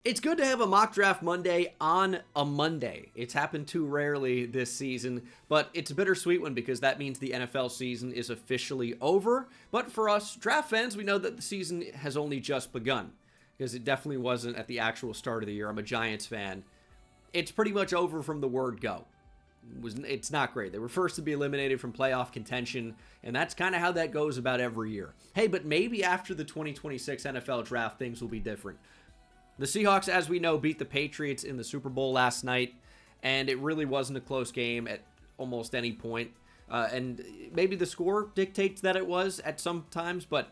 It's good to have a mock draft Monday on a Monday. It's happened too rarely this season, but it's a bittersweet one because that means the NFL season is officially over. But for us draft fans, we know that the season has only just begun because it definitely wasn't at the actual start of the year. I'm a Giants fan. It's pretty much over from the word go. It's not great. They were first to be eliminated from playoff contention, and that's kind of how that goes about every year. Hey, but maybe after the 2026 NFL draft, things will be different. The Seahawks, as we know, beat the Patriots in the Super Bowl last night, and it really wasn't a close game at almost any point. And maybe the score dictates that it was at some times, but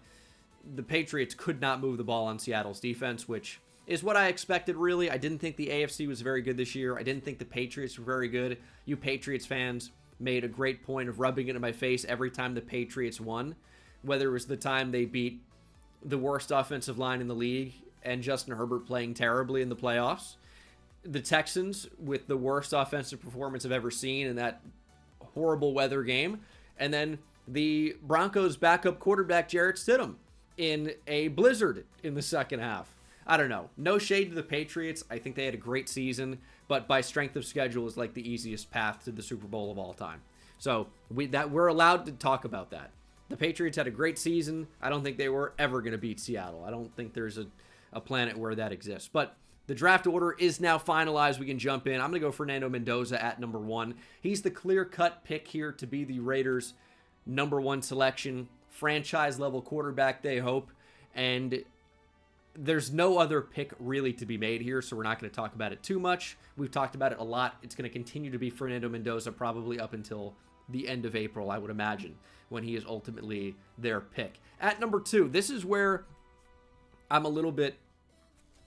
the Patriots could not move the ball on Seattle's defense, which is what I expected, really. I didn't think the AFC was very good this year. I didn't think the Patriots were very good. You Patriots fans made a great point of rubbing it in my face every time the Patriots won, whether it was the time they beat the worst offensive line in the league and Justin Herbert playing terribly in the playoffs, the Texans with the worst offensive performance I've ever seen in that horrible weather game, and then the Broncos backup quarterback Jarrett Stidham in a blizzard in the second half. I don't know. No shade to the Patriots. I think they had a great season, but by strength of schedule is like the easiest path to the Super Bowl of all time. So we're allowed to talk about that. The Patriots had a great season. I don't think they were ever going to beat Seattle. I don't think there's a planet where that exists. But the draft order is now finalized. We can jump in. I'm going to go Fernando Mendoza at number 1. He's the clear-cut pick here to be the Raiders' number 1 selection. Franchise-level quarterback, they hope. And there's no other pick really to be made here, so we're not going to talk about it too much. We've talked about it a lot. It's going to continue to be Fernando Mendoza probably up until the end of April, I would imagine, when he is ultimately their pick. At number 2, this is where I'm a little bit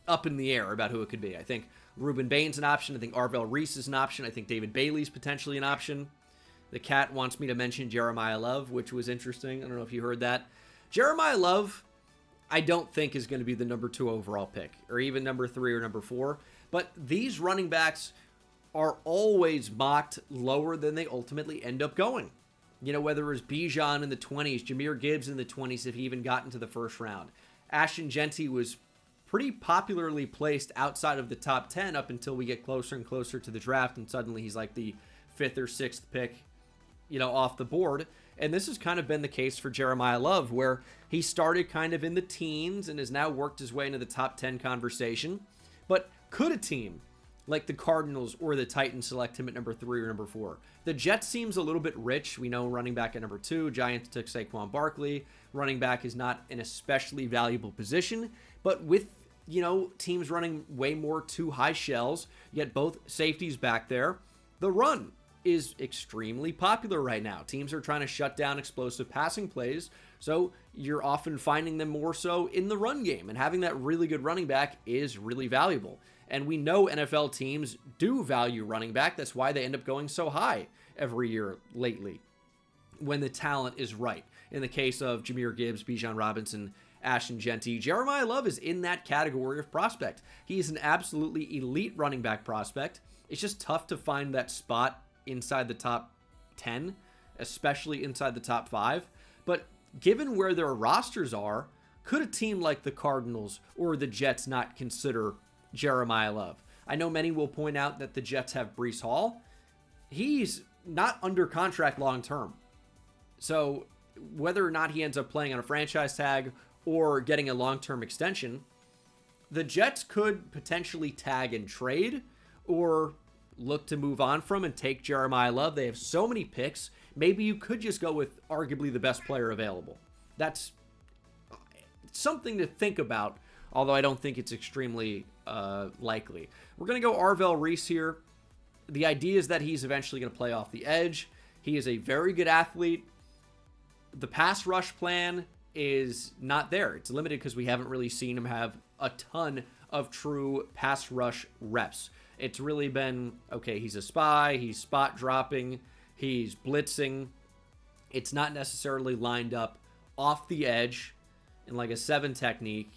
up in the air about who it could be. I think Ruben Bain's an option. I think Arvell Reese is an option. I think David Bailey's potentially an option. The cat wants me to mention Jeremiah Love, which was interesting. I don't know if you heard that. Jeremiah Love, I don't think is going to be the number 2 overall pick, or even number 3 or number 4. But these running backs are always mocked lower than they ultimately end up going. You know, whether it was Bijan in the 20s, Jahmyr Gibbs in the 20s, if he even got into the first round. Ashton Jeanty was pretty popularly placed outside of the top 10 up until we get closer and closer to the draft, and suddenly he's like the 5th or 6th pick, off the board. And this has kind of been the case for Jeremiah Love, where he started kind of in the teens and has now worked his way into the top 10 conversation. But could a team like the Cardinals or the Titans select him at number 3 or number 4? The Jets seems a little bit rich. We know running back at number 2. Giants took Saquon Barkley. Running back is not an especially valuable position, but with, teams running way more too high shells, yet both safeties back there, the run is extremely popular right now. Teams are trying to shut down explosive passing plays, so you're often finding them more so in the run game, and having that really good running back is really valuable. And we know NFL teams do value running back. That's why they end up going so high every year lately when the talent is right. In the case of Jahmyr Gibbs, Bijan Robinson, Ashton Jeanty, Jeremiah Love is in that category of prospect. He is an absolutely elite running back prospect. It's just tough to find that spot inside the top 10, especially inside the top 5. But given where their rosters are, could a team like the Cardinals or the Jets not consider Jeremiah Love? I know many will point out that the Jets have Breece Hall. He's not under contract long term. So whether or not he ends up playing on a franchise tag or getting a long-term extension, the Jets could potentially tag and trade or look to move on from and take Jeremiah Love. They have so many picks. Maybe you could just go with arguably the best player available. That's something to think about, although I don't think it's extremely likely. We're going to go Arvell Reese here. The idea is that he's eventually going to play off the edge. He is a very good athlete. The pass rush plan is not there. It's limited because we haven't really seen him have a ton of true pass rush reps. It's really been, okay, he's a spy, he's spot dropping, he's blitzing. It's not necessarily lined up off the edge in like a 7 technique,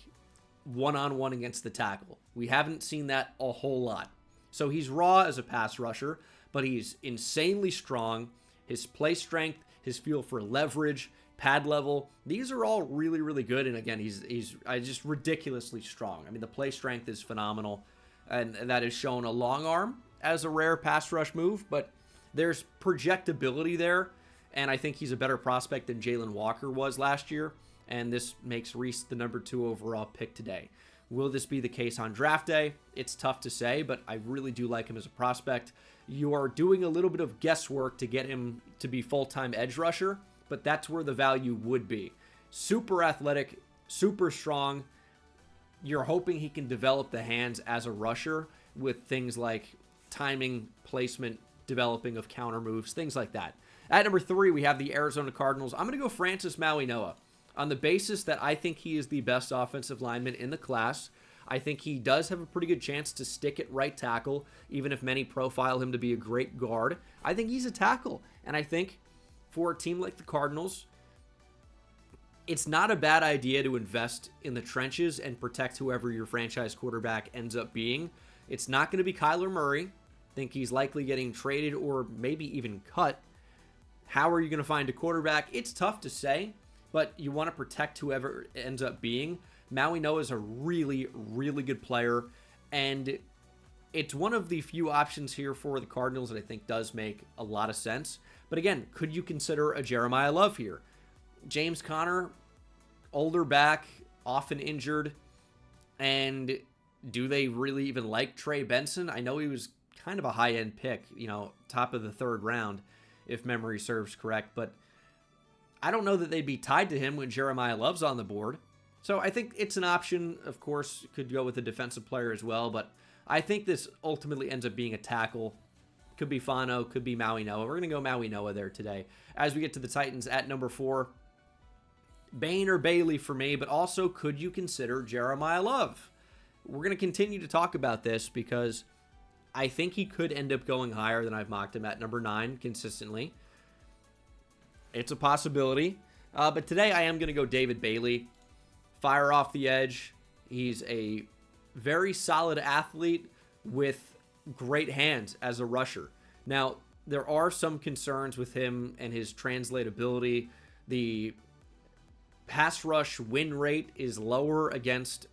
one-on-one against the tackle. We haven't seen that a whole lot. So he's raw as a pass rusher, but he's insanely strong. His play strength, his feel for leverage, pad level. These are all really, really good. And again, he's just ridiculously strong. I mean, the play strength is phenomenal, and that is shown a long arm as a rare pass rush move, but there's projectability there, and I think he's a better prospect than Jalen Walker was last year, and this makes Reese the number 2 overall pick today. Will this be the case on draft day? It's tough to say, but I really do like him as a prospect. You are doing a little bit of guesswork to get him to be full-time edge rusher, but that's where the value would be. Super athletic, super strong. You're hoping he can develop the hands as a rusher with things like timing, placement, developing of counter moves, things like that. At number 3, we have the Arizona Cardinals. I'm going to go Francis Mauigoa on the basis that I think he is the best offensive lineman in the class. I think he does have a pretty good chance to stick at right tackle, even if many profile him to be a great guard. I think he's a tackle, and I think for a team like the Cardinals, it's not a bad idea to invest in the trenches and protect whoever your franchise quarterback ends up being. It's not going to be Kyler Murray. I think he's likely getting traded or maybe even cut. How are you going to find a quarterback? It's tough to say, but you want to protect whoever it ends up being. Mauigoa is a really, really good player, and it's one of the few options here for the Cardinals that I think does make a lot of sense. But again, could you consider a Jeremiah Love here? James Conner, older back, often injured, and do they really even like Trey Benson? I know he was kind of a high-end pick, top of the 3rd round, if memory serves correct, but I don't know that they'd be tied to him when Jeremiah Love's on the board. So I think it's an option. Of course, could go with a defensive player as well, but I think this ultimately ends up being a tackle. Could be Fano, could be Mauigoa. We're going to go Mauigoa there today. As we get to the Titans at number 4, Bain or Bailey for me, but also could you consider Jeremiah Love? We're going to continue to talk about this because I think he could end up going higher than I've mocked him at number 9 consistently. It's a possibility. But today I am going to go David Bailey. Fire off the edge. He's a very solid athlete with great hands as a rusher. Now, there are some concerns with him and his translatability. The pass rush win rate is lower against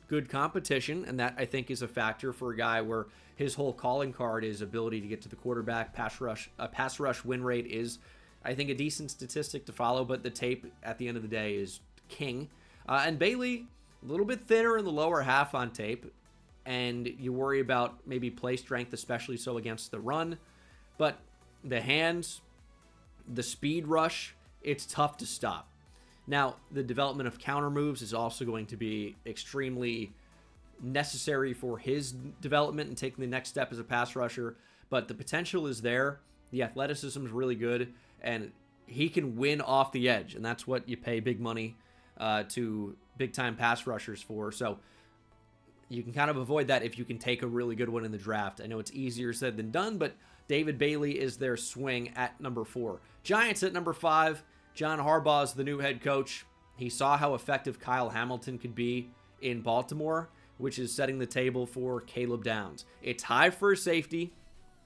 good competition, and that I think is a factor for a guy where his whole calling card is ability to get to the quarterback. Pass rush win rate is, I think, a decent statistic to follow, but the tape at the end of the day is king. And Bailey, a little bit thinner in the lower half on tape, and you worry about maybe play strength, especially so against the run. But the hands, the speed rush, it's tough to stop. Now, the development of counter moves is also going to be extremely necessary for his development and taking the next step as a pass rusher, but the potential is there. The athleticism is really good, and he can win off the edge, and that's what you pay big money to big-time pass rushers for. So you can kind of avoid that if you can take a really good one in the draft. I know it's easier said than done, but David Bailey is their swing at number 4. Giants at number 5. John Harbaugh is the new head coach. He saw how effective Kyle Hamilton could be in Baltimore, which is setting the table for Caleb Downs. It's high for a safety.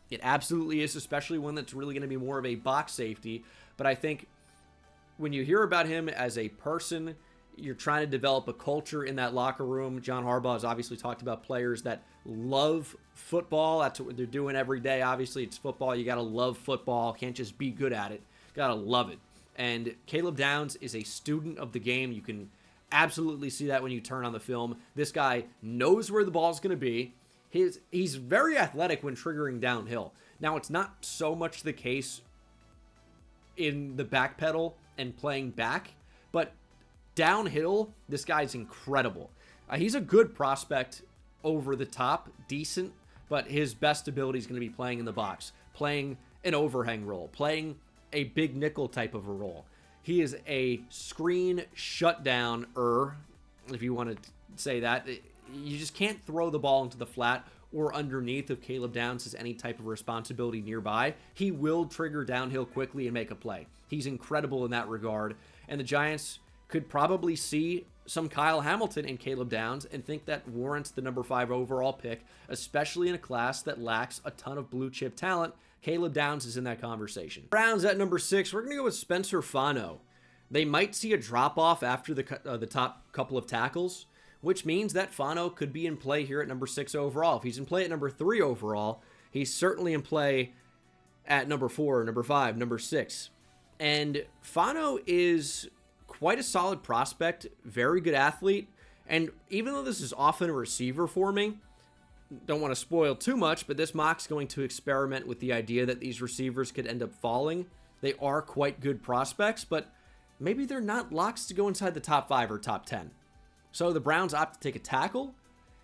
It absolutely is, especially one that's really going to be more of a box safety. But I think when you hear about him as a person, you're trying to develop a culture in that locker room. John Harbaugh has obviously talked about players that love football. That's what they're doing every day. Obviously, it's football. You got to love football. Can't just be good at it. Got to love it. And Caleb Downs is a student of the game. You can absolutely see that when you turn on the film. This guy knows where the ball's going to be. He's very athletic when triggering downhill. Now, it's not so much the case in the back pedal and playing back, but downhill, this guy's incredible. He's a good prospect over the top, decent, but his best ability is going to be playing in the box, playing an overhang role, playing a big nickel type of a role. He is a screen shutdown-er, if you want to say that. You just can't throw the ball into the flat or underneath if Caleb Downs has any type of responsibility nearby. He will trigger downhill quickly and make a play. He's incredible in that regard. And the Giants could probably see some Kyle Hamilton in Caleb Downs and think that warrants the number 5 overall pick, especially in a class that lacks a ton of blue chip talent. Caleb Downs is in that conversation. Browns at number 6. We're going to go with Spencer Fano. They might see a drop-off after the top couple of tackles, which means that Fano could be in play here at number 6 overall. If he's in play at number 3 overall, he's certainly in play at number 4, number 5, number 6. And Fano is quite a solid prospect, very good athlete, and even though this is often a receiver for me, don't want to spoil too much, but this mock's going to experiment with the idea that these receivers could end up falling. They are quite good prospects, but maybe they're not locks to go inside the top 5 or top 10. So the Browns opt to take a tackle,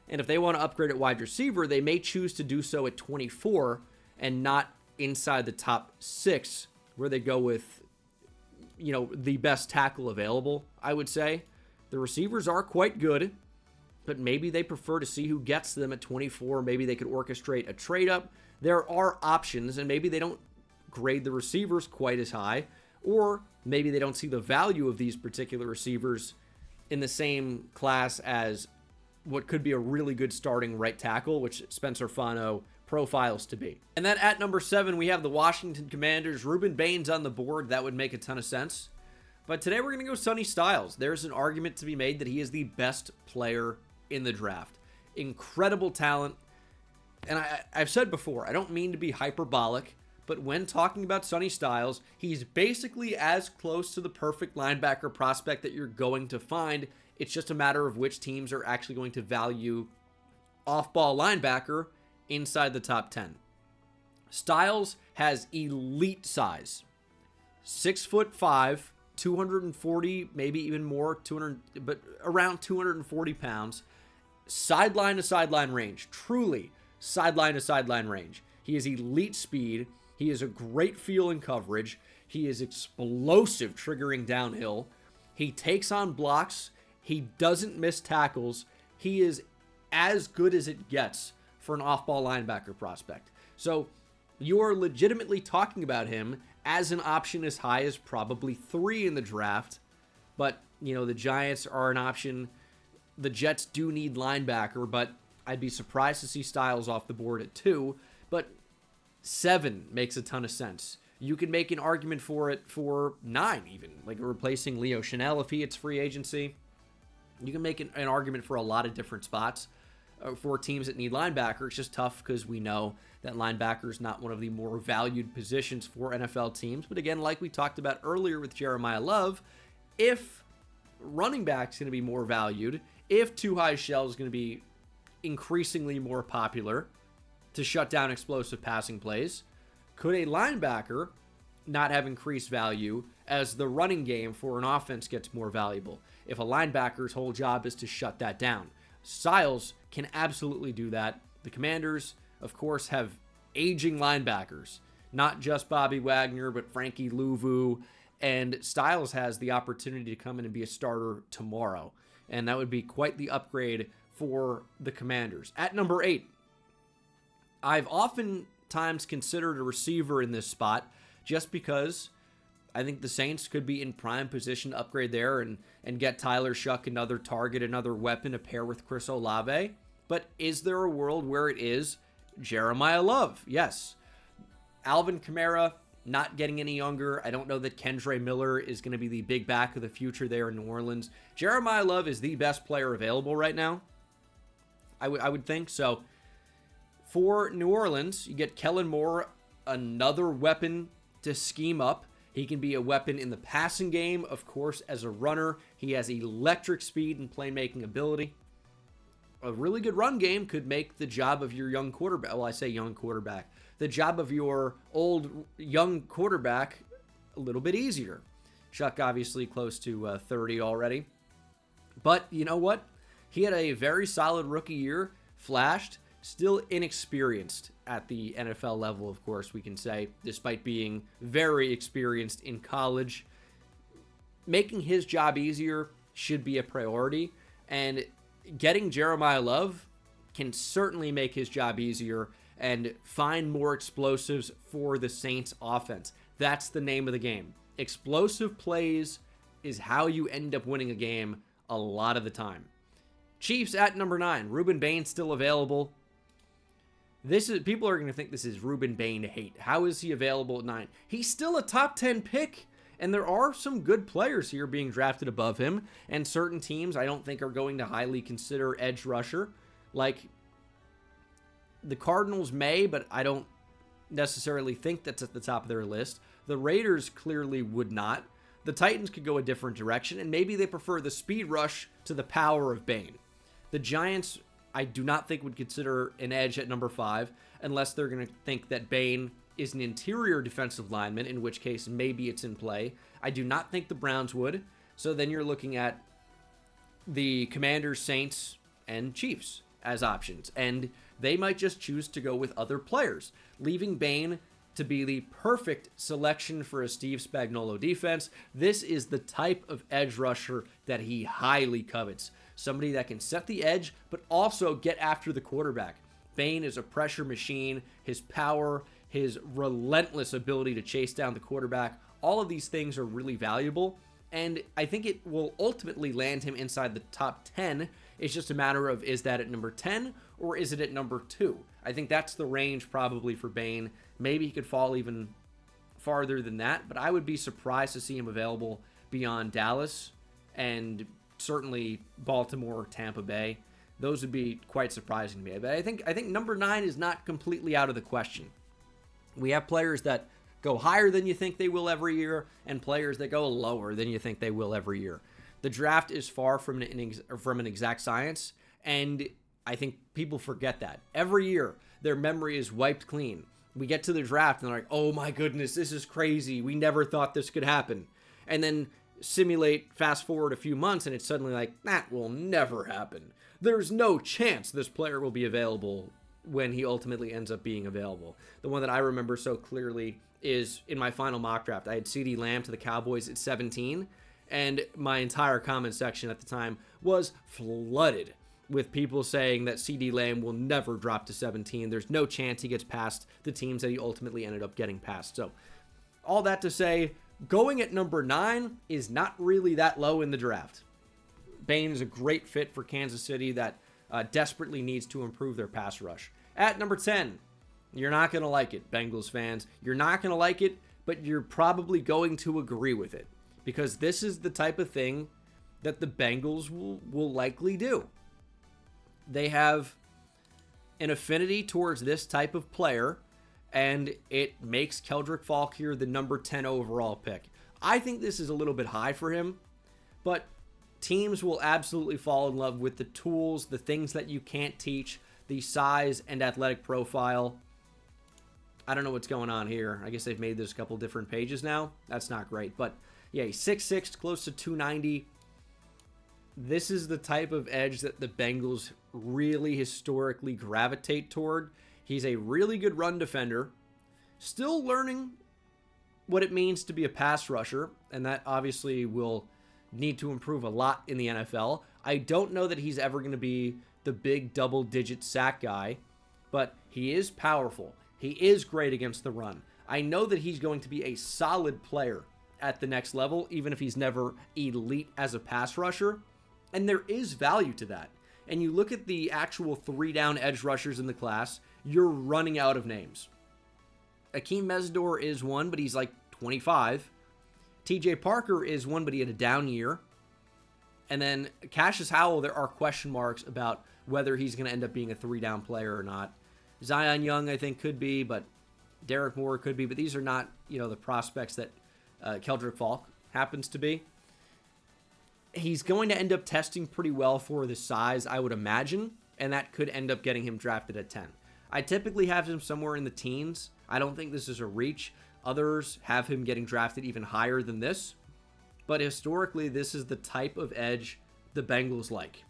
and if they want to upgrade at wide receiver, they may choose to do so at 24 and not inside the top 6, where they go with, the best tackle available, I would say. The receivers are quite good, but maybe they prefer to see who gets them at 24. Maybe they could orchestrate a trade up. There are options, and maybe they don't grade the receivers quite as high, or maybe they don't see the value of these particular receivers in the same class as what could be a really good starting right tackle, which Spencer Fano profiles to be. And then at number 7, we have the Washington Commanders. Ruben Bain's on the board. That would make a ton of sense. But today we're going to go Sonny Styles. There's an argument to be made that he is the best player in the draft. Incredible talent. And I've said before, I don't mean to be hyperbolic, but when talking about Sonny Styles, he's basically as close to the perfect linebacker prospect that you're going to find. It's just a matter of which teams are actually going to value off-ball linebacker inside the top 10. Styles has elite size. 6'5", 240, maybe even more, 200, but around 240 pounds. Sideline to sideline range, truly sideline to sideline range. He has elite speed. He has a great feel in coverage. He is explosive triggering downhill. He takes on blocks. He doesn't miss tackles. He is as good as it gets for an off-ball linebacker prospect. So you are legitimately talking about him as an option as high as probably 3 in the draft. But, the Giants are an option. The Jets do need linebacker, but I'd be surprised to see Styles off the board at 2. But 7 makes a ton of sense. You can make an argument for it for 9 even, like replacing Leo Chanel if he hits free agency. You can make an argument for a lot of different spots for teams that need linebacker. It's just tough because we know that linebacker is not one of the more valued positions for NFL teams. But again, like we talked about earlier with Jeremiah Love, if running back's going to be more valued, if too high shell is going to be increasingly more popular to shut down explosive passing plays, could a linebacker not have increased value as the running game for an offense gets more valuable if a linebacker's whole job is to shut that down? Styles can absolutely do that. The Commanders, of course, have aging linebackers, not just Bobby Wagner, but Frankie Louvu, and Styles has the opportunity to come in and be a starter tomorrow, and that would be quite the upgrade for the Commanders. At number 8, I've oftentimes considered a receiver in this spot just because I think the Saints could be in prime position to upgrade there and get Tyler Shuck another target, another weapon to pair with Chris Olave. But is there a world where it is Jeremiah Love? Yes. Alvin Kamara not getting any younger. I don't know that Kendre Miller is going to be the big back of the future there in New Orleans. Jeremiah Love is the best player available right now. I would think. So for New Orleans, you get Kellen Moore, another weapon to scheme up. He can be a weapon in the passing game, of course, as a runner. He has electric speed and playmaking ability. A really good run game could make the job of your young quarterback, well, I say young quarterback, the job of your old young quarterback a little bit easier. Chuck obviously close to 30 already. But you know what? He had a very solid rookie year, flashed, still inexperienced at the NFL level, of course, we can say, despite being very experienced in college. Making his job easier should be a priority, and getting Jeremiah Love can certainly make his job easier and find more explosives for the Saints offense. That's the name of the game. Explosive plays is how you end up winning a game a lot of the time. Chiefs at number 9. Ruben Bain still available. People are going to think this is Ruben Bain hate. How is he available at 9? He's still a top 10 pick And there are some good players here being drafted above him, and certain teams I don't think are going to highly consider edge rusher. Like, the Cardinals may, but I don't necessarily think that's at the top of their list. The Raiders clearly would not. The Titans could go a different direction, and maybe they prefer the speed rush to the power of Bane. The Giants, I do not think would consider an edge at number 5, unless they're going to think that Bane is an interior defensive lineman, in which case maybe it's in play. I do not think the Browns would. So then you're looking at the Commanders, Saints, and Chiefs as options. And they might just choose to go with other players, leaving Bane to be the perfect selection for a Steve Spagnuolo defense. This is the type of edge rusher that he highly covets. Somebody that can set the edge, but also get after the quarterback. Bane is a pressure machine. His power, his relentless ability to chase down the quarterback, all of these things are really valuable, and I think it will ultimately land him inside the top 10. It's just a matter of, is that at number 10 or is it at number 2? I think that's the range probably for Bane. Maybe he could fall even farther than that, but I would be surprised to see him available beyond Dallas and certainly Baltimore or Tampa Bay. Those would be quite surprising to me. But I think number 9 is not completely out of the question. We have players that go higher than you think they will every year, and players that go lower than you think they will every year. The draft is far from an exact science, and I think people forget that. Every year, their memory is wiped clean. We get to the draft, and they're like, oh my goodness, this is crazy. We never thought this could happen. And then fast forward a few months, and it's suddenly like, that will never happen. There's no chance this player will be available when he ultimately ends up being available. The one that I remember so clearly is in my final mock draft. I had CeeDee Lamb to the Cowboys at 17, and my entire comment section at the time was flooded with people saying that CeeDee Lamb will never drop to 17. There's no chance he gets past the teams that he ultimately ended up getting past. So all that to say, going at number 9 is not really that low in the draft. Bane is a great fit for Kansas City that desperately needs to improve their pass rush. At number 10, you're not going to like it, Bengals fans. You're not going to like it, but you're probably going to agree with it, because this is the type of thing that the Bengals will likely do. They have an affinity towards this type of player, and it makes Keldrick Falk here the number 10 overall pick. I think this is a little bit high for him, but teams will absolutely fall in love with the tools, the things that you can't teach, the size and athletic profile. I don't know what's going on here. I guess they've made this a couple different pages now. That's not great. But yeah, he's 6'6", close to 290. This is the type of edge that the Bengals really historically gravitate toward. He's a really good run defender, still learning what it means to be a pass rusher, and that obviously will need to improve a lot in the NFL. I don't know that he's ever going to be the big double-digit sack guy, but he is powerful. He is great against the run. I know that he's going to be a solid player at the next level, even if he's never elite as a pass rusher, and there is value to that. And you look at the actual 3-down edge rushers in the class, you're running out of names. Akeem Mesidor is one, but he's like 25. TJ Parker is one, but he had a down year. And then Cassius Howell, there are question marks about whether he's going to end up being a 3-down player or not. Zion Young, I think, could be, but Derek Moore could be. But these are not, the prospects that Keldrick Falk happens to be. He's going to end up testing pretty well for the size, I would imagine, and that could end up getting him drafted at 10. I typically have him somewhere in the teens. I don't think this is a reach. Others have him getting drafted even higher than this. But historically, this is the type of edge the Bengals like.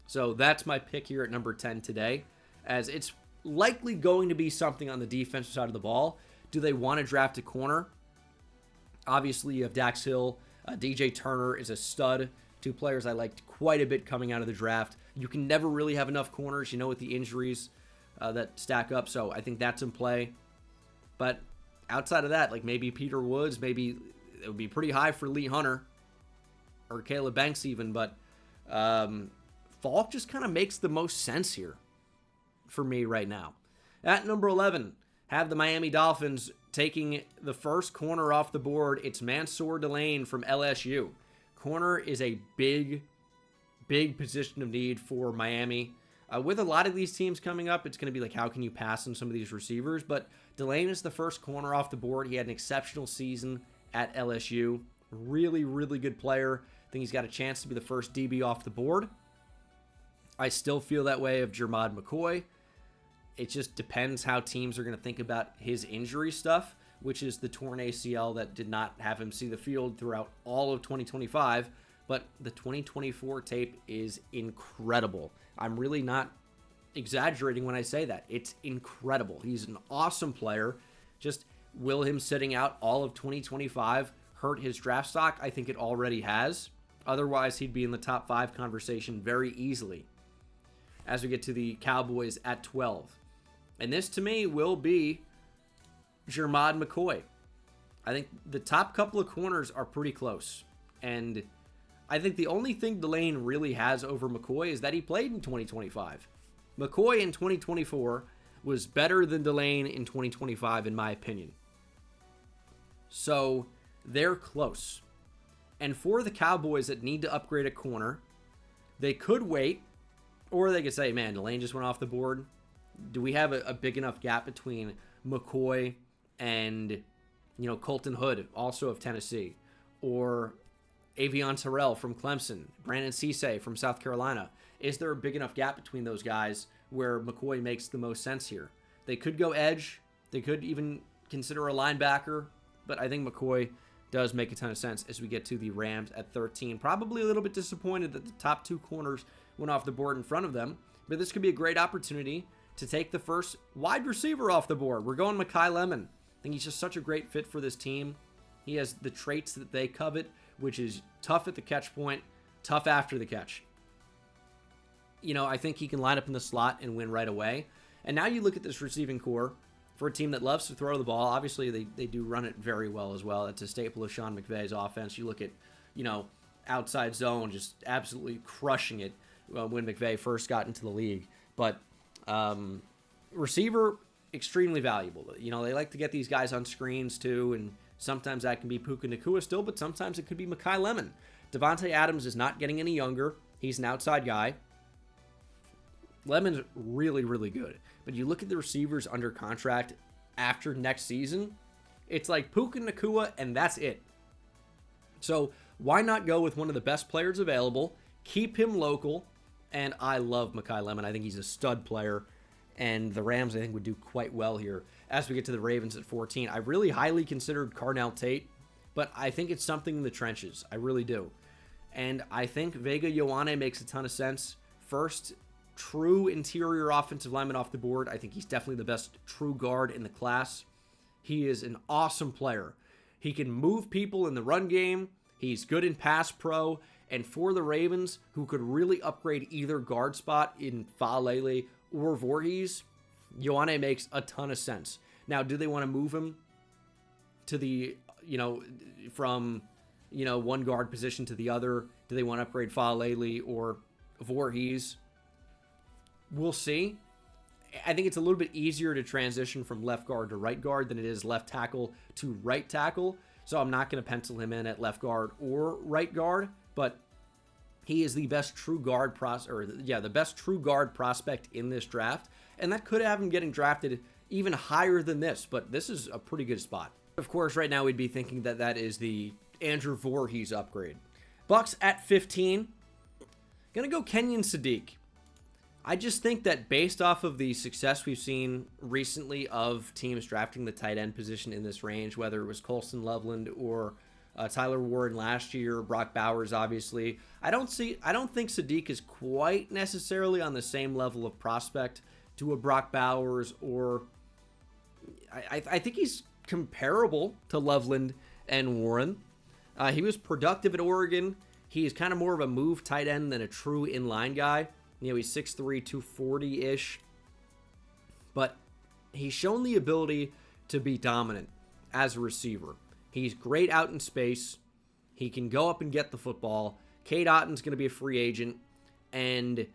So that's my pick here at number 10 today, as it's likely going to be something on the defensive side of the ball. Do they want to draft a corner? Obviously, you have Dax Hill. DJ Turner is a stud. 2 players I liked quite a bit coming out of the draft. You can never really have enough corners, with the injuries that stack up. So I think that's in play. But outside of that, like maybe Peter Woods, maybe it would be pretty high for Lee Hunter or Caleb Banks even. But Falk just kind of makes the most sense here for me right now. At number 11, have the Miami Dolphins taking the first corner off the board, it's Mansour Delane from LSU. Corner is a big position of need for Miami. With a lot of these teams coming up, it's going to be like, how can you pass on some of these receivers? But Delane is the first corner off the board. He had an exceptional season at LSU. Really, really good player. I think he's got a chance to be the first DB off the board. I still feel that way of Jermod McCoy. It just depends how teams are going to think about his injury stuff, which is the torn ACL that did not have him see the field throughout all of 2025. But the 2024 tape is incredible. I'm really not exaggerating when I say that. It's incredible. He's an awesome player. Just will him sitting out all of 2025 hurt his draft stock? I think it already has. Otherwise, he'd be in the top 5 conversation very easily as we get to the Cowboys at 12. And this, to me, will be Jermod McCoy. I think the top couple of corners are pretty close. And I think the only thing Delane really has over McCoy is that he played in 2025. McCoy in 2024 was better than Delane in 2025, in my opinion. So they're close. And for the Cowboys that need to upgrade a corner, they could wait, or they could say, man, Delane just went off the board. Do we have a big enough gap between McCoy and, Colton Hood, also of Tennessee, or Avion Terrell from Clemson, Brandon Cisse from South Carolina? Is there a big enough gap between those guys where McCoy makes the most sense here? They could go edge. They could even consider a linebacker, but I think McCoy does make a ton of sense as we get to the Rams at 13. Probably a little bit disappointed that the top 2 corners went off the board in front of them, but this could be a great opportunity to take the first wide receiver off the board. We're going Makai Lemon. I think he's just such a great fit for this team. He has the traits that they covet, which is tough at the catch point, tough after the catch. I think he can line up in the slot and win right away. And now you look at this receiving core for a team that loves to throw the ball. Obviously, they do run it very well as well. It's a staple of Sean McVay's offense. You look at, outside zone, just absolutely crushing it when McVay first got into the league. But receiver, extremely valuable. They like to get these guys on screens too, and sometimes that can be Puka Nacua still, but sometimes it could be Makai Lemon. Devontae Adams is not getting any younger. He's an outside guy. Lemon's really, really good. But you look at the receivers under contract after next season, it's like Puka Nacua, and that's it. So why not go with one of the best players available, keep him local, and I love Makai Lemon. I think he's a stud player, and the Rams, I think, would do quite well here. As we get to the Ravens at 14, I really highly considered Carnell Tate, but I think it's something in the trenches. I really do. And I think Vega Ioane makes a ton of sense. First true interior offensive lineman off the board. I think he's definitely the best true guard in the class. He is an awesome player. He can move people in the run game. He's good in pass pro. And for the Ravens, who could really upgrade either guard spot in Faalele or Voorhees, Ioane makes a ton of sense. Now, do they want to move him to the, from, one guard position to the other? Do they want to upgrade Faalele or Voorhees? We'll see. I think it's a little bit easier to transition from left guard to right guard than it is left tackle to right tackle. So I'm not going to pencil him in at left guard or right guard, but he is the best true guard the best true guard prospect in this draft, and that could have him getting drafted even higher than this, but this is a pretty good spot. Of course, right now we'd be thinking that is the Andrew Voorhees upgrade. Bucks at 15. Gonna go Kenyon Sadiq. I just think that based off of the success we've seen recently of teams drafting the tight end position in this range, whether it was Colston Loveland or Tyler Warren last year, Brock Bowers, obviously, I don't think Sadiq is quite necessarily on the same level of prospect to a Brock Bowers, or I think he's comparable to Loveland and Warren. He was productive at Oregon. He's kind of more of a move tight end than a true inline guy. He's 6'3", 240-ish. But he's shown the ability to be dominant as a receiver. He's great out in space. He can go up and get the football. Cade Otton's going to be a free agent. And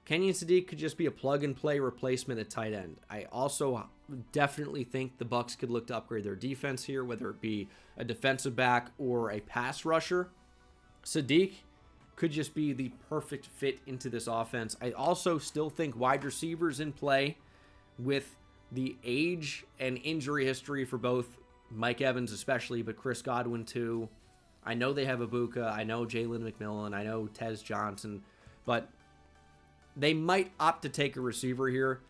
Kenyon Sadiq could just be a plug-and-play replacement at tight end. I also definitely think the Bucs could look to upgrade their defense here, whether it be a defensive back or a pass rusher. Sadiq could just be the perfect fit into this offense. I also still think wide receivers in play with the age and injury history for both Mike Evans especially, but Chris Godwin too. I know they have Ibuka. I know Jalen McMillan. I know Tez Johnson. But they might opt to take a receiver here,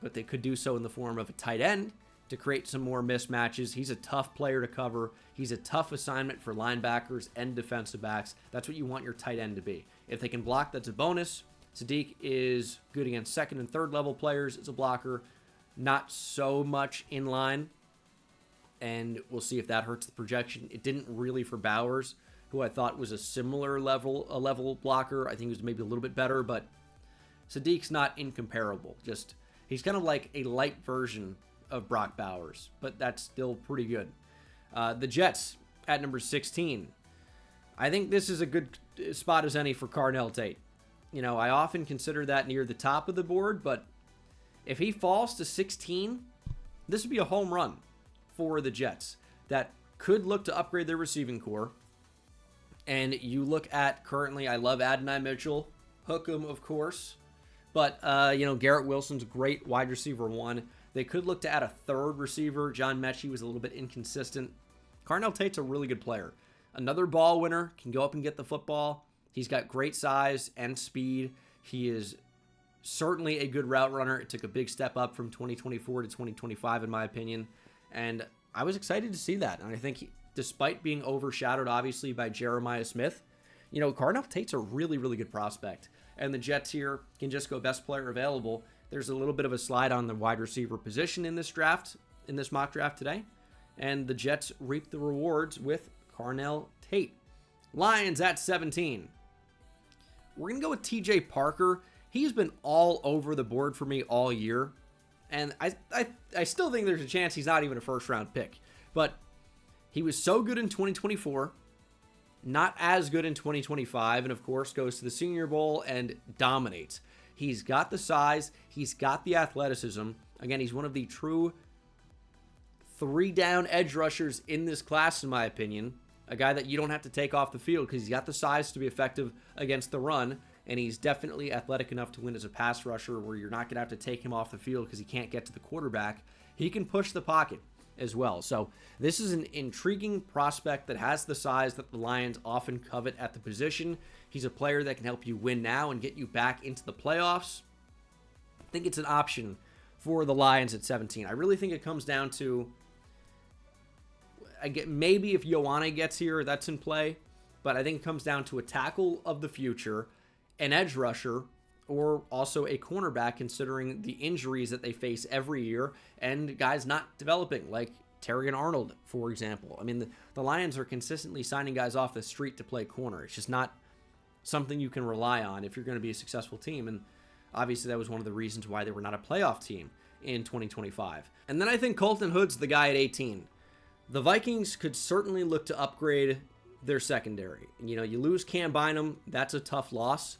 but they could do so in the form of a tight end to create some more mismatches. He's a tough player to cover. He's a tough assignment for linebackers and defensive backs. That's what you want your tight end to be. If they can block, that's a bonus. Sadiq is good against second and third level players as a blocker. Not so much in line, and we'll see if that hurts the projection. It didn't really for Bowers, who I thought was a similar level blocker. I think he was maybe a little bit better, but Sadiq's not incomparable. Just he's kind of like a light version of Brock Bowers, but that's still pretty good. The Jets at number 16. I think this is a good spot as any for Carnell Tate. You know, I often consider that near the top of the board, but if he falls to 16, this would be a home run for the Jets that could look to upgrade their receiving core. And you look at currently, I love Adonai Mitchell, Hookem, of course, but Garrett Wilson's great wide receiver one. They could look to add a third receiver. John Mechie was a little bit inconsistent. Carnell Tate's a really good player. Another ball winner, can go up and get the football. He's got great size and speed. He is certainly a good route runner. It took a big step up from 2024 to 2025, in my opinion. And I was excited to see that. And I think despite being overshadowed, obviously, by Jeremiah Smith, Carnell Tate's a really, really good prospect. And the Jets here can just go best player available. There's a little bit of a slide on the wide receiver position in this draft, in this mock draft today. And the Jets reap the rewards with Carnell Tate. Lions at 17. We're going to go with TJ Parker. He's been all over the board for me all year. And I still think there's a chance he's not even a first-round pick. But he was so good in 2024, not as good in 2025, and of course goes to the Senior Bowl and dominates. He's got the size. He's got the athleticism. Again, he's one of the true three-down edge rushers in this class, in my opinion. A guy that you don't have to take off the field because he's got the size to be effective against the run, and he's definitely athletic enough to win as a pass rusher where you're not going to have to take him off the field because he can't get to the quarterback. He can push the pocket as well. So this is an intriguing prospect that has the size that the Lions often covet at the position. He's a player that can help you win now and get you back into the playoffs. I think it's an option for the Lions at 17. I really think it comes down to, maybe if Ioane gets here, that's in play, but I think it comes down to a tackle of the future, an edge rusher, or also a cornerback, considering the injuries that they face every year and guys not developing, like Terrion Arnold, for example. I mean, the Lions are consistently signing guys off the street to play corner. It's just not something you can rely on if you're going to be a successful team, and obviously that was one of the reasons why they were not a playoff team in 2025. And then I think Colton Hood's the guy at 18. The Vikings could certainly look to upgrade their secondary. You lose Cam Bynum, that's a tough loss.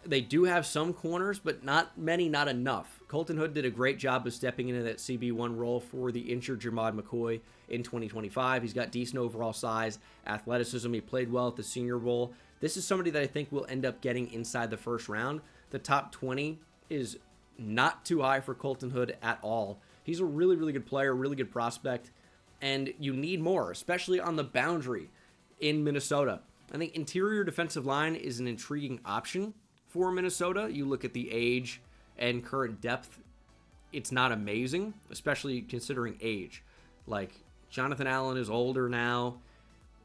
They do have some corners, but not many, not enough. Colton Hood did a great job of stepping into that CB1 role for the injured Jermod McCoy in 2025. He's got decent overall size, athleticism. He played well at the Senior Bowl. This is somebody that I think will end up getting inside the first round. The top 20 is not too high for Colton Hood at all. He's a really, really good player, really good prospect, and you need more, especially on the boundary in Minnesota. I think interior defensive line is an intriguing option for Minnesota. You look at the age and current depth, it's not amazing, especially considering age. Like, Jonathan Allen is older now.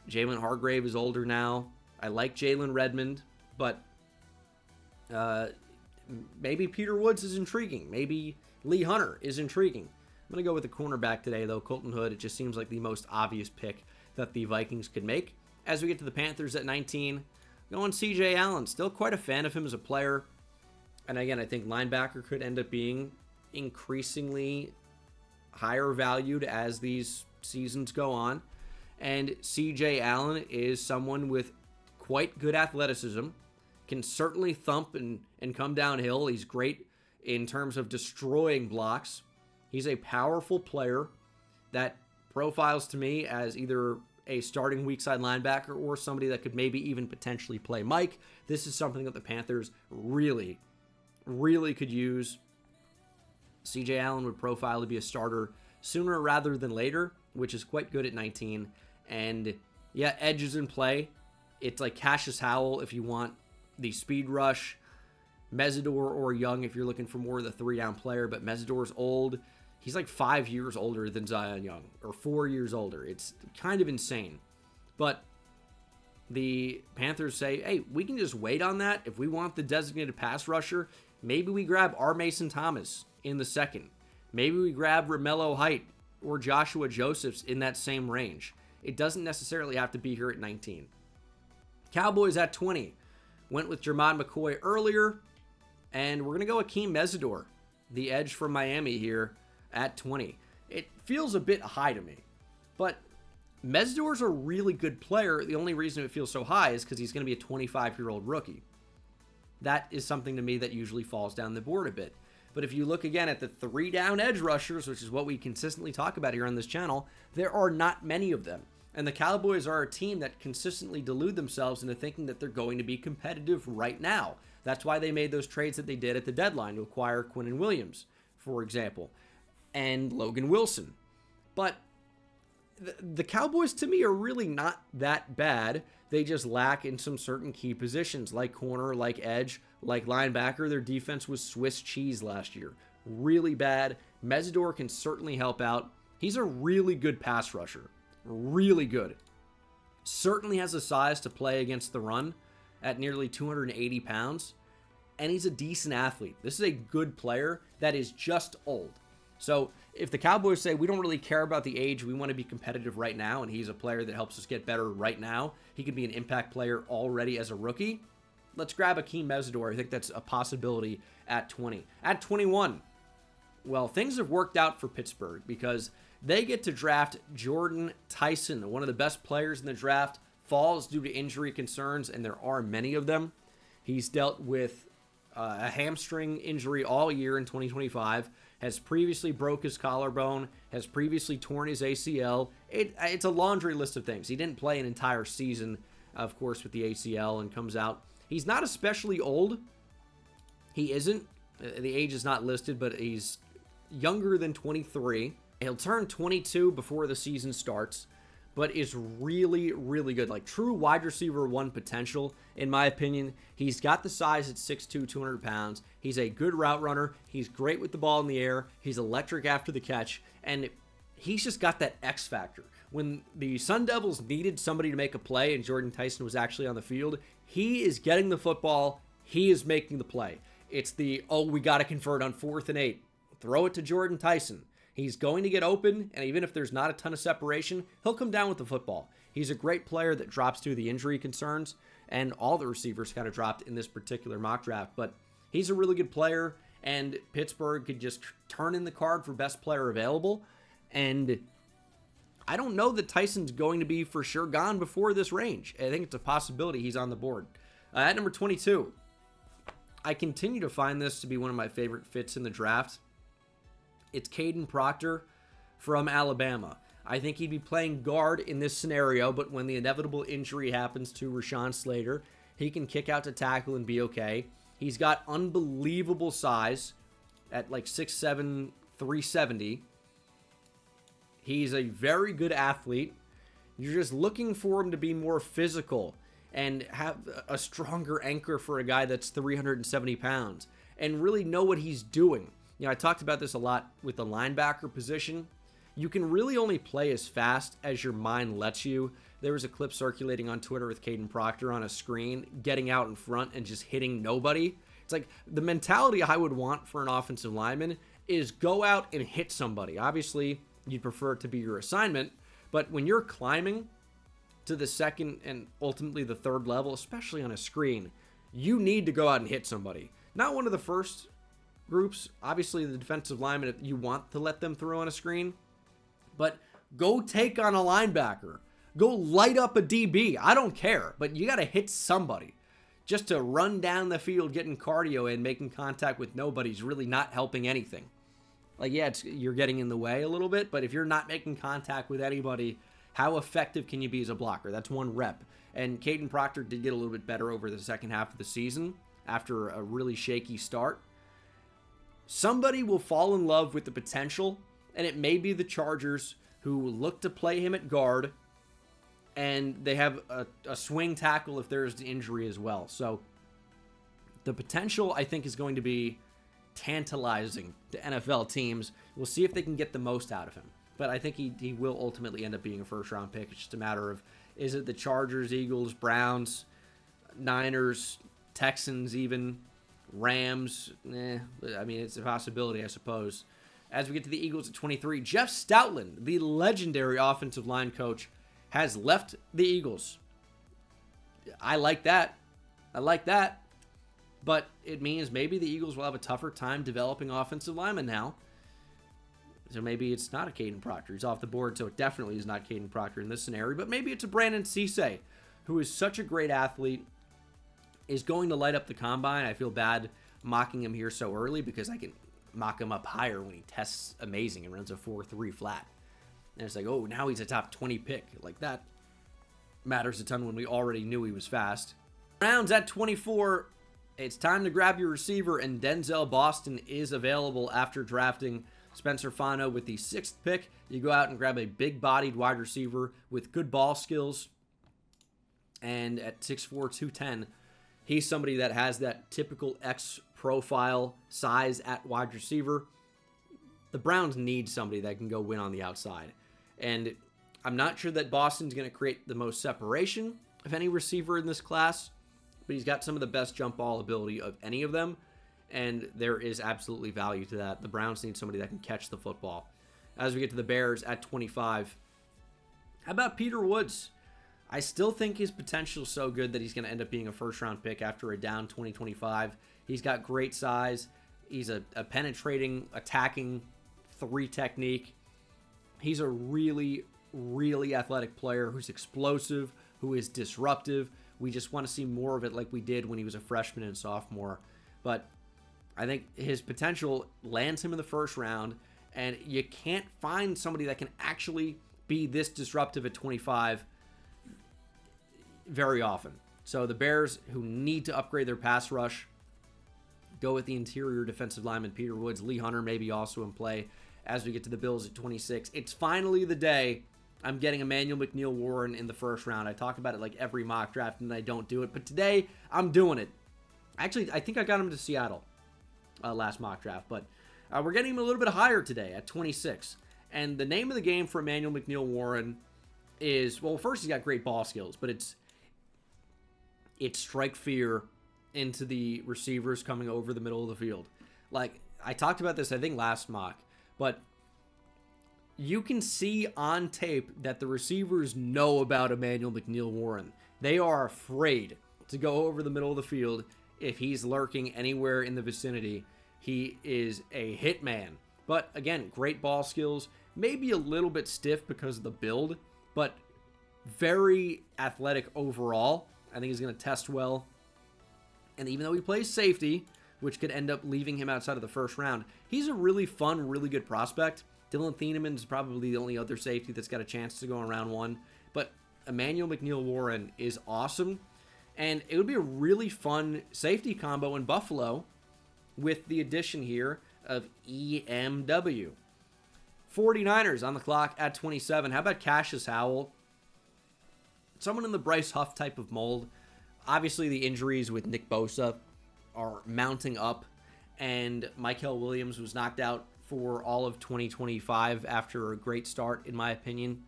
Jalen Hargrave is older now. I like Jalen Redmond, but maybe Peter Woods is intriguing. Maybe Lee Hunter is intriguing. I'm going to go with the cornerback today, though. Colton Hood, it just seems like the most obvious pick that the Vikings could make. As we get to the Panthers at 19, going CJ Allen. Still quite a fan of him as a player. And again, I think linebacker could end up being increasingly higher valued as these seasons go on. And CJ Allen is someone with quite good athleticism, can certainly thump and come downhill. He's great in terms of destroying blocks. He's a powerful player that profiles to me as either a starting weak side linebacker or somebody that could maybe even potentially play Mike. This is something that the Panthers really, really could use. CJ Allen would profile to be a starter sooner rather than later, which is quite good at 19. And yeah, edge is in play. It's like Cassius Howell if you want the speed rush, Mesidor or Young if you're looking for more of the 3-down player, but Mesidor's old. He's like 5 years older than Zion Young, or 4 years older. It's kind of insane. But the Panthers say, hey, we can just wait on that. If we want the designated pass rusher, maybe we grab R. Mason Thomas in the second. Maybe we grab Romello Height or Joshua Josephs in that same range. It doesn't necessarily have to be here at 19. Cowboys at 20. Went with Jermod McCoy earlier. And we're going to go Akeem Mesidor, the edge from Miami here at 20. It feels a bit high to me. But Mesidor's a really good player. The only reason it feels so high is because he's going to be a 25-year-old rookie. That is something to me that usually falls down the board a bit. But if you look again at the 3-down edge rushers, which is what we consistently talk about here on this channel, there are not many of them. And the Cowboys are a team that consistently delude themselves into thinking that they're going to be competitive right now. That's why they made those trades that they did at the deadline to acquire Quinnen Williams, for example, and Logan Wilson. But the Cowboys, to me, are really not that bad. They just lack in some certain key positions, like corner, like edge, like linebacker. Their defense was Swiss cheese last year. Really bad. Mesidor can certainly help out. He's a really good pass rusher. Really good. Certainly has the size to play against the run at nearly 280 pounds. And he's a decent athlete. This is a good player that is just old. So if the Cowboys say, we don't really care about the age, we want to be competitive right now, and he's a player that helps us get better right now, he could be an impact player already as a rookie, let's grab Akeem Mesidor. I think that's a possibility at 20. At 21, well, things have worked out for Pittsburgh because they get to draft Jordan Tyson, one of the best players in the draft, falls due to injury concerns, and there are many of them. He's dealt with a hamstring injury all year in 2025, has previously broke his collarbone, has previously torn his ACL. It's a laundry list of things. He didn't play an entire season, of course, with the ACL and comes out. He's not especially old. He isn't. The age is not listed, but he's younger than 23. He'll turn 22 before the season starts, but is really, really good. Like true wide receiver 1 potential, in my opinion. He's got the size at 6'2", 200 pounds. He's a good route runner. He's great with the ball in the air. He's electric after the catch. And he's just got that X factor. When the Sun Devils needed somebody to make a play and Jordan Tyson was actually on the field, he is getting the football. He is making the play. It's the, oh, we got to convert on 4th and 8. Throw it to Jordan Tyson. He's going to get open, and even if there's not a ton of separation, he'll come down with the football. He's a great player that drops through the injury concerns, and all the receivers kind of dropped in this particular mock draft. But he's a really good player, and Pittsburgh could just turn in the card for best player available. And I don't know that Tyson's going to be for sure gone before this range. I think it's a possibility he's on the board. At number 22, I continue to find this to be one of my favorite fits in the draft. It's Caden Proctor from Alabama. I think he'd be playing guard in this scenario, but when the inevitable injury happens to Rashawn Slater, he can kick out to tackle and be okay. He's got unbelievable size at like 6'7", 370. He's a very good athlete. You're just looking for him to be more physical and have a stronger anchor for a guy that's 370 pounds and really know what he's doing. You know, I talked about this a lot with the linebacker position. You can really only play as fast as your mind lets you. There was a clip circulating on Twitter with Caden Proctor on a screen, getting out in front and just hitting nobody. It's like the mentality I would want for an offensive lineman is go out and hit somebody. Obviously, you'd prefer it to be your assignment, but when you're climbing to the second and ultimately the third level, especially on a screen, you need to go out and hit somebody. Not one of the first groups. Obviously, the defensive lineman, you want to let them through on a screen, but go take on a linebacker. Go light up a DB. I don't care, but you got to hit somebody. just to run down the field, getting cardio in, making contact with nobody is really not helping anything. Like, yeah, you're getting in the way a little bit, but if you're not making contact with anybody, how effective can you be as a blocker? That's one rep. And Caden Proctor did get a little bit better over the second half of the season after a really shaky start. Somebody will fall in love with the potential, and it may be the Chargers, who look to play him at guard, and they have a swing tackle if there's an injury as well. So the potential, I think, is going to be tantalizing to NFL teams. We'll see if they can get the most out of him. But I think he will ultimately end up being a first-round pick. It's just a matter of, is it the Chargers, Eagles, Browns, Niners, Texans even, Rams? I mean, it's a possibility, I suppose. As we get to the Eagles at 23, Jeff Stoutland, the legendary offensive line coach, has left the Eagles. I like that. But it means maybe the Eagles will have a tougher time developing offensive linemen now. So maybe it's not a Caden Proctor. He's off the board, so it definitely is not Caden Proctor in this scenario. But maybe it's a Brandon Cisse, who is such a great athlete, is going to light up the combine. I feel bad mocking him here so early because I can mock him up higher when he tests amazing and runs a 4.3 flat. And it's like, oh, now he's a top 20 pick. Like, that matters a ton when we already knew he was fast. Browns at 24. It's time to grab your receiver, and Denzel Boston is available after drafting Spencer Fano with the 6th pick. You go out and grab a big-bodied wide receiver with good ball skills. And at 6'4", 210, he's somebody that has that typical X profile size at wide receiver. The Browns need somebody that can go win on the outside. And I'm not sure that Boston's going to create the most separation of any receiver in this class, but he's got some of the best jump ball ability of any of them, and there is absolutely value to that. The Browns need somebody that can catch the football. As we get to the Bears at 25, how about Peter Woods? I still think his potential is so good that he's going to end up being a first-round pick after a down 2025. He's got great size. He's a penetrating, attacking 3 technique. He's a really, really athletic player who's explosive, who is disruptive. We just want to see more of it like we did when he was a freshman and sophomore. But I think his potential lands him in the first round, and you can't find somebody that can actually be this disruptive at 25 very often. So the Bears, who need to upgrade their pass rush, go with the interior defensive lineman Peter Woods. Lee Hunter maybe also in play. As we get to the Bills at 26, it's finally the day I'm getting Emmanuel McNeil-Warren in the first round. I talk about it like every mock draft, and I don't do it. But today, I'm doing it. Actually, I think I got him to Seattle last mock draft. But we're getting him a little bit higher today at 26. And the name of the game for Emmanuel McNeil-Warren is, well, first, he's got great ball skills. But it's strike fear into the receivers coming over the middle of the field. Like, I talked about this, I think, last mock. But you can see on tape that the receivers know about Emmanuel McNeil-Warren. They are afraid to go over the middle of the field if he's lurking anywhere in the vicinity. He is a hitman. But again, great ball skills. Maybe a little bit stiff because of the build, but very athletic overall. I think he's going to test well. And even though he plays safety, which could end up leaving him outside of the first round, he's a really fun, really good prospect. Dylan Thieneman is probably the only other safety that's got a chance to go in round 1. But Emmanuel McNeil-Warren is awesome. And it would be a really fun safety combo in Buffalo with the addition here of EMW. 49ers on the clock at 27. How about Cassius Howell? Someone in the Bryce Huff type of mold. Obviously, the injuries with Nick Bosa are mounting up, and Mykel Williams was knocked out for all of 2025 after a great start, in my opinion,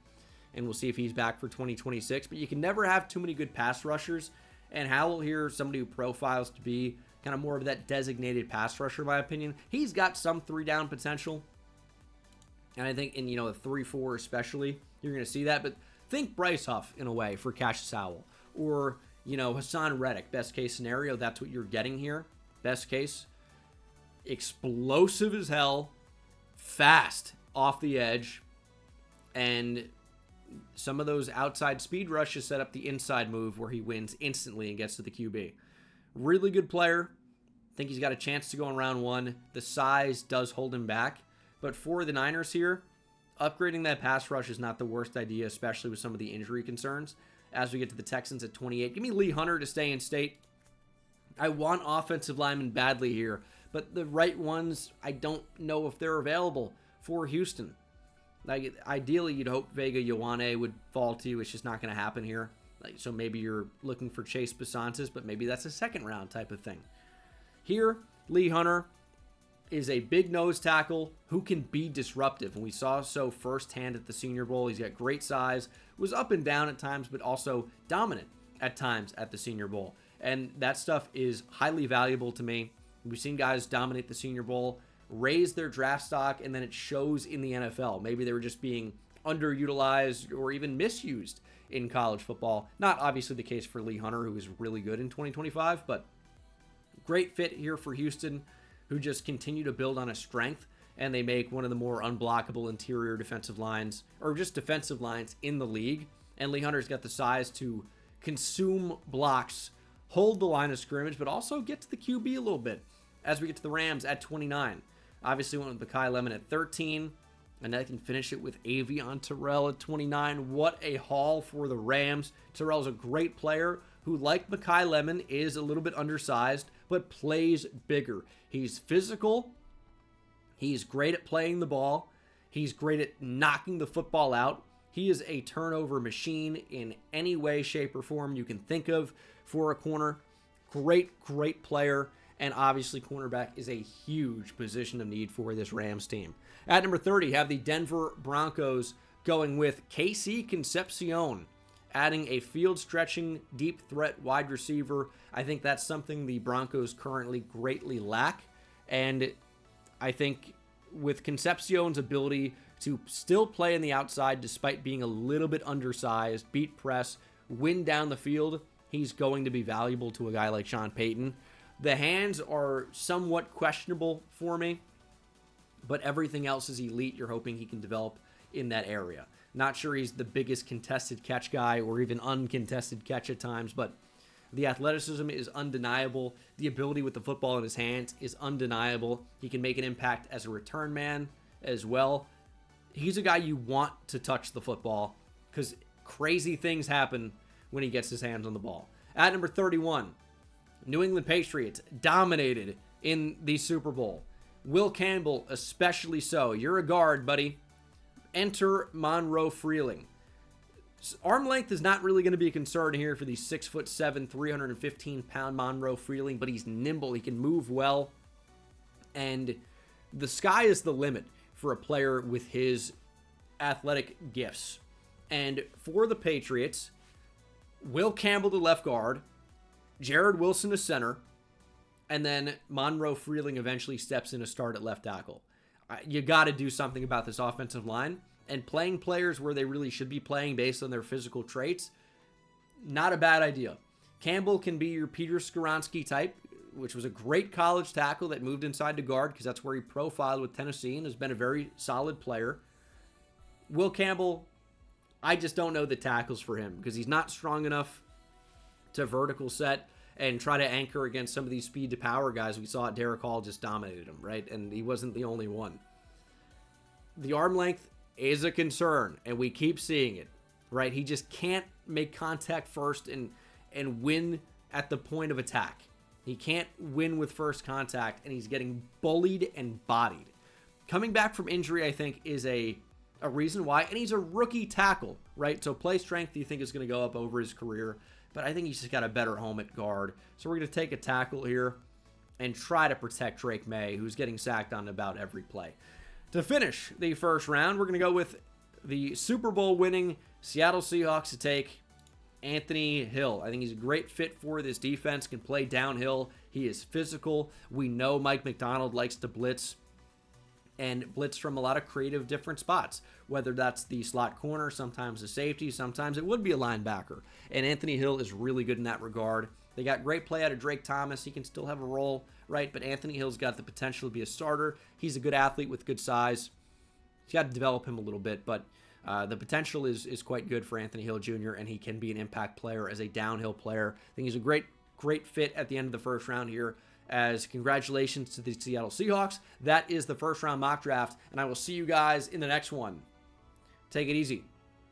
and we'll see if he's back for 2026. But you can never have too many good pass rushers, and Howell here, somebody who profiles to be kind of more of that designated pass rusher, in my opinion. He's got some 3-down potential, and I think in, the 3-4 especially, you're going to see that. But think Bryce Huff in a way for Cassius Howell, or Hassan Reddick. Best case scenario, that's what you're getting here. Best case, explosive as hell, fast off the edge, and some of those outside speed rushes set up the inside move where he wins instantly and gets to the QB. Really good player. I think he's got a chance to go in round 1. The size does hold him back. But for the Niners here, upgrading that pass rush is not the worst idea, especially with some of the injury concerns. As we get to the Texans at 28, give me Lee Hunter to stay in state. I want offensive linemen badly here, but the right ones, I don't know if they're available for Houston. Like, ideally, you'd hope Vega Ioane would fall to you. It's just not going to happen here. So maybe you're looking for Chase Besantis, but maybe that's a second round type of thing. Here, Lee Hunter is a big nose tackle who can be disruptive. And we saw so firsthand at the Senior Bowl. He's got great size, was up and down at times, but also dominant at times at the Senior Bowl. And that stuff is highly valuable to me. We've seen guys dominate the Senior Bowl, raise their draft stock, and then it shows in the NFL. Maybe they were just being underutilized or even misused in college football. Not obviously the case for Lee Hunter, who is really good in 2025, but great fit here for Houston, who just continue to build on a strength, and they make one of the more unblockable interior defensive lines, or just defensive lines in the league. And Lee Hunter's got the size to consume blocks, hold the line of scrimmage, but also get to the QB a little bit. As we get to the Rams at 29, obviously went with Mekhi Lemon at 13, and I can finish it with Avion Terrell at 29. What a haul for the Rams. Terrell's a great player who, like Mekhi Lemon, is a little bit undersized, but plays bigger. He's physical. He's great at playing the ball. He's great at knocking the football out. He is a turnover machine in any way, shape, or form you can think of for a corner. Great, great player. And obviously, cornerback is a huge position of need for this Rams team. At number 30, have the Denver Broncos going with KC Concepcion, adding a field-stretching, deep threat wide receiver. I think that's something the Broncos currently greatly lack. And I think with Concepcion's ability to still play in the outside despite being a little bit undersized, beat press, win down the field, he's going to be valuable to a guy like Sean Payton. The hands are somewhat questionable for me, but everything else is elite. You're hoping he can develop in that area. Not sure he's the biggest contested catch guy or even uncontested catch at times, but the athleticism is undeniable. The ability with the football in his hands is undeniable. He can make an impact as a return man as well. He's a guy you want to touch the football because crazy things happen when he gets his hands on the ball. At number 31, New England Patriots dominated in the Super Bowl. Will Campbell especially so. You're a guard, buddy. Enter Monroe Freeling. Arm length is not really going to be a concern here for the 6'7", 315-pound Monroe Freeling, but he's nimble. He can move well. And the sky is the limit for a player with his athletic gifts. And for the Patriots, Will Campbell, the left guard, Jared Wilson, the center, and then Monroe Freeling eventually steps in to start at left tackle. You got to do something about this offensive line. And playing players where they really should be playing based on their physical traits, not a bad idea. Campbell can be your Peter Skoronski type, which was a great college tackle that moved inside to guard because that's where he profiled with Tennessee and has been a very solid player. Will Campbell, I just don't know the tackles for him because he's not strong enough to vertical set and try to anchor against some of these speed to power guys we saw at Derek Hall just dominated him, right? And he wasn't the only one. The arm length is a concern, and we keep seeing it, right? He just can't make contact first and win at the point of attack. He can't win with first contact, and he's getting bullied and bodied. Coming back from injury, I think, is a reason why, and he's a rookie tackle, right? So play strength you think is going to go up over his career, but I think he's just got a better home at guard. So we're going to take a tackle here and try to protect Drake May, who's getting sacked on about every play. To finish the first round, we're going to go with the Super Bowl winning Seattle Seahawks to take Anthony Hill. I think he's a great fit for this defense, can play downhill. He is physical. We know Mike McDonald likes to blitz and blitz from a lot of creative different spots, whether that's the slot corner, sometimes the safety, sometimes it would be a linebacker. And Anthony Hill is really good in that regard. They got great play out of Drake Thomas. He can still have a role, right? But Anthony Hill's got the potential to be a starter. He's a good athlete with good size. You got to develop him a little bit, but the potential is quite good for Anthony Hill Jr., and he can be an impact player as a downhill player. I think he's a great great fit at the end of the first round here. As congratulations to the Seattle Seahawks. That is the first round mock draft, and I will see you guys in the next one. Take it easy.